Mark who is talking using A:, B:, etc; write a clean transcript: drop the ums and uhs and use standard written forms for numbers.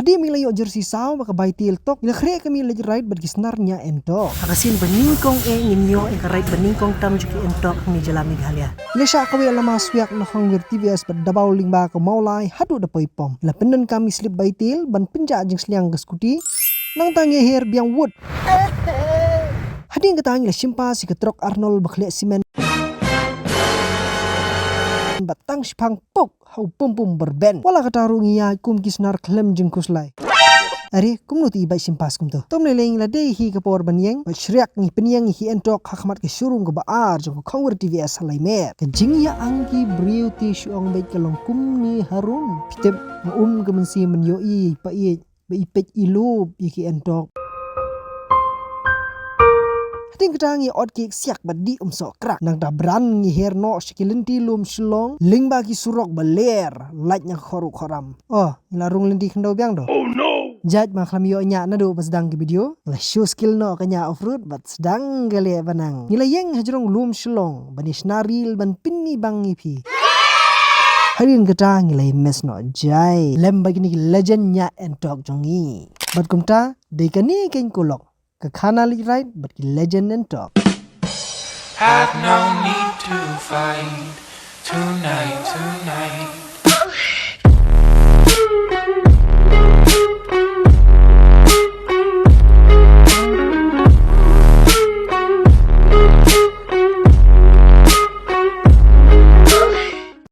A: Hadi mila yo jersey saw baka baitil tok. Ila kre kami lej right bagi senarnya entok. Akasin beningkong nginyo right beningkong tam juki entok ni jalami ghalia. Ila sya kawi alama suyak na hangwir TVS badabaw lingba ko maulai hadu da poipom. Ila penden kami slip baitil ban penja jeng sliang ke scooty. Nang tangi her biang wood. Hadi yang ketangi la simpa si ketrok Arnold bakhle simen. Batang sipang pok hau pum berben. Wala katarung iya kum kisnar klem jeng kuslai. Ari kum nuti ibai simpas kum tu. Tom leleng la dei hi kapor banyeng. Ba shriak ni penyeng hi entok hakmat ke syurung ke baar jeng khongwer TVS halai mer. Ke jing ya angki briu ti syuang bai kalong kum ni harun. Pitep ke mensi menyoi pa i ba ipet ilub iki entok. Ting ketangi od kek siak badi sok krak nang da bran ngi herno sikilenti lum silong ling bagi surok baler lait nya khoru khoram. Oh ngilarung lendi khendo biang do. Oh no. Jaj maklam yo nya na do pasdang ke video la show skill no kanya off road bat sedang gale banang. Ngilayeng hajrong lum silong banis naril ban pinni bangi pi. Harin kata ngilai mes no jai lem bagi ni legend nya entok jongi. Bat kumta dekani ken kulok. Ke khana leit but legend and talk.
B: Have no need to fight tonight.